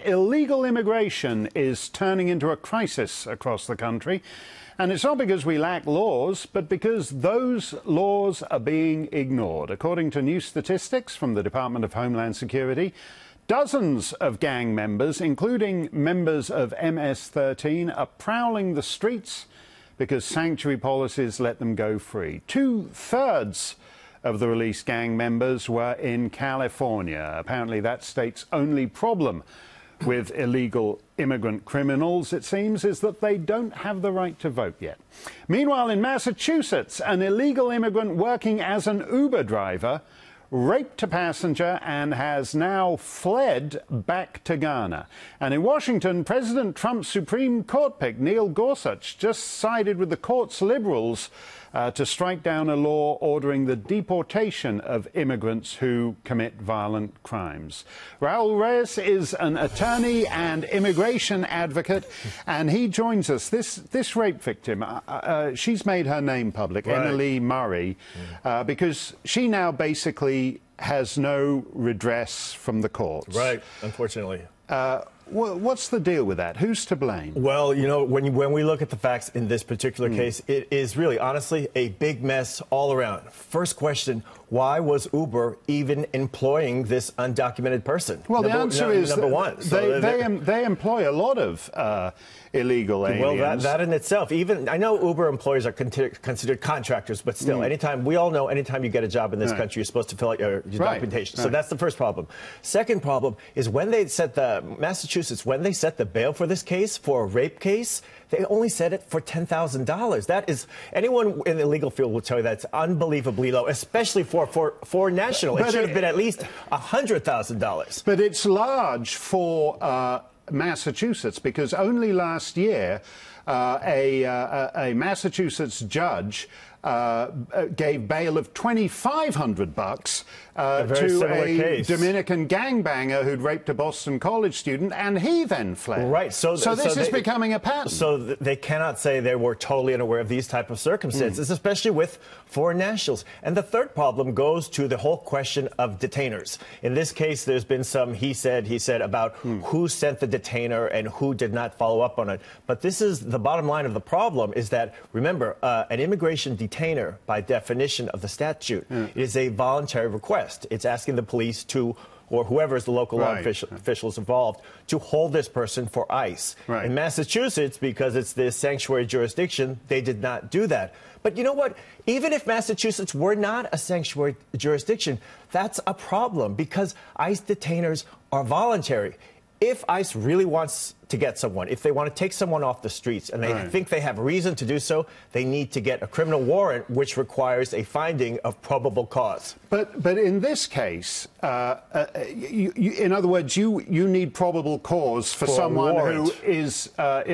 Illegal immigration is turning into a crisis across the country, and it's not because we lack laws, but because those laws are being ignored. According to new statistics from the Department of Homeland Security, dozens of gang members, including members of MS-13, are prowling the streets because sanctuary policies let them go free. Two-thirds of the released gang members were in California. Apparently, that state's only problem with illegal immigrant criminals, it seems, is that they don't have the right to vote yet. Meanwhile, in Massachusetts, an illegal immigrant working as an Uber driver raped a passenger and has now fled back to Ghana. And in Washington, President Trump's Supreme Court pick, Neil Gorsuch, just sided with the court's liberals to strike down a law ordering the deportation of immigrants who commit violent crimes. Raul Reyes is an attorney and immigration advocate, and he joins us. This rape victim, she's made her name public, right. Emily Murray, because she now basically has no redress from the courts. Right, unfortunately. What's the deal with that? Who's to blame? Well, you know, when we look at the facts in this particular case, it is really, honestly, a big mess all around. First question, why was Uber even employing this undocumented person? Well, the answer is number one. They employ a lot of illegal aliens. Well, that in itself, even I know Uber employees are considered contractors, but still, we all know anytime you get a job in this country, you're supposed to fill out your documentation. So that's the first problem. Second problem is when they set Massachusetts, when they set the bail for this case, for a rape case, they only set it for $10,000. That is, anyone in the legal field will tell you that's unbelievably low, especially for national. It should have been at least $100,000. But it's large for Massachusetts, because only last year a Massachusetts judge gave bail of $2,500 to a Dominican gangbanger who'd raped a Boston College student, and he then fled. Right. So this is becoming a pattern. So they cannot say they were totally unaware of these type of circumstances, especially with foreign nationals. And the third problem goes to the whole question of detainers. In this case, there's been some he said about who sent the detainer and who did not follow up on it. But this is the bottom line of the problem, is that, remember, an immigration detainer, by definition of the statute, is a voluntary request. It's asking the police to, or whoever is the local law officials involved, to hold this person for ICE. In Massachusetts, because it's the sanctuary jurisdiction, they did not do that. But you know what? Even if Massachusetts were not a sanctuary jurisdiction, that's a problem, because ICE detainers are voluntary. If ICE really wants to get someone, if they want to take someone off the streets and they think they have reason to do so, they need to get a criminal warrant, which requires a finding of probable cause. But in this case, in other words, you need probable cause for someone who is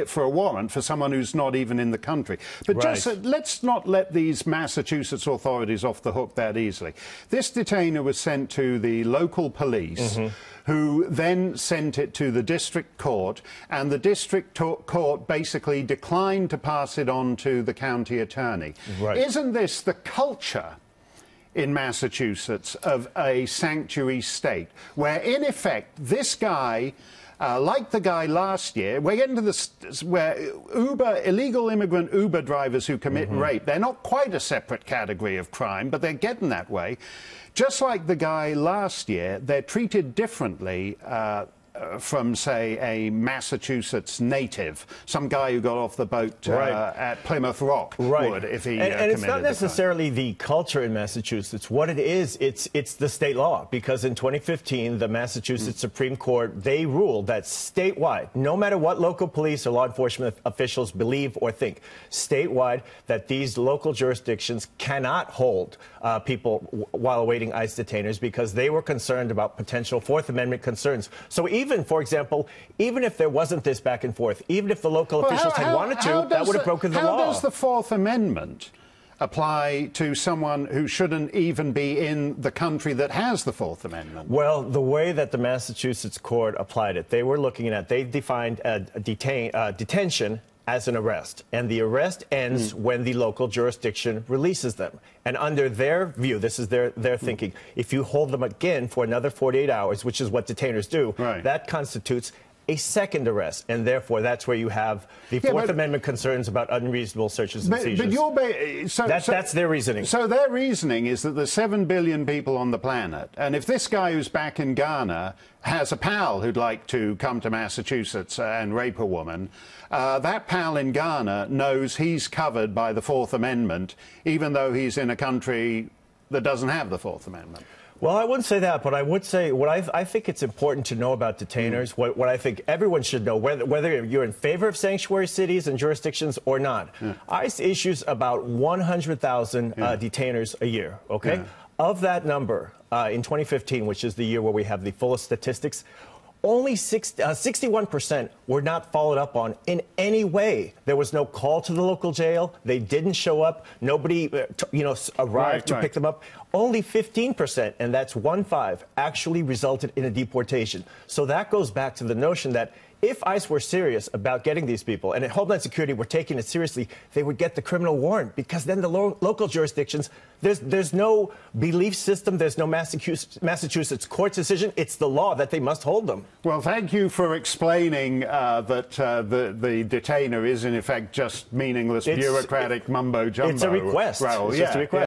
for a warrant for someone who's not even in the country. But just let's not let these Massachusetts authorities off the hook that easily. This detainer was sent to the local police, who then sent it to the district court, and the district court basically declined to pass it on to the county attorney. Isn't this the culture in Massachusetts of a sanctuary state, where, in effect, this guy, like the guy last year, we're getting to this where illegal immigrant Uber drivers who commit rape, they're not quite a separate category of crime, but they're getting that way. Just like the guy last year, they're treated differently from, say, a Massachusetts native, some guy who got off the boat at Plymouth Rock would, if he and it's not necessarily the culture in Massachusetts. What it is, it's the state law, because in 2015, the Massachusetts Supreme Court, they ruled that statewide, no matter what local police or law enforcement officials believe or think, statewide, that these local jurisdictions cannot hold people while awaiting ICE detainers, because they were concerned about potential Fourth Amendment concerns. So even, for example, even if there wasn't this back and forth, even if the local officials had wanted to, that would have broken the law. How does the Fourth Amendment apply to someone who shouldn't even be in the country that has the Fourth Amendment? Well, the way that the Massachusetts court applied it, they defined detention as an arrest, and the arrest ends when the local jurisdiction releases them. And under their view, this is their thinking, if you hold them again for another 48 hours, which is what detainers do, that constitutes a second arrest, and therefore that's where you have the Fourth Amendment concerns about unreasonable searches and seizures. But that's their reasoning. So their reasoning is that there's 7 billion people on the planet, and if this guy who's back in Ghana has a pal who'd like to come to Massachusetts and rape a woman, that pal in Ghana knows he's covered by the Fourth Amendment, even though he's in a country that doesn't have the Fourth Amendment. Well, I wouldn't say that, but I would say what I think it's important to know about detainers, what I think everyone should know, whether you're in favor of sanctuary cities and jurisdictions or not. ICE issues about 100,000 detainers a year, okay? Of that number, in 2015, which is the year where we have the fullest statistics, only 61% were not followed up on in any way. There was no call to the local jail. They didn't show up. Nobody, arrived to pick them up. Only 15%, and that's 1/5, actually resulted in a deportation. So that goes back to the notion that if ICE were serious about getting these people, and Homeland Security were taking it seriously, they would get the criminal warrant, because then the local jurisdictions, there's no belief system, there's no Massachusetts court decision. It's the law that they must hold them. Well, thank you for explaining that the detainer is, in effect, just meaningless bureaucratic mumbo-jumbo. It's a request. Raul. It's just a request.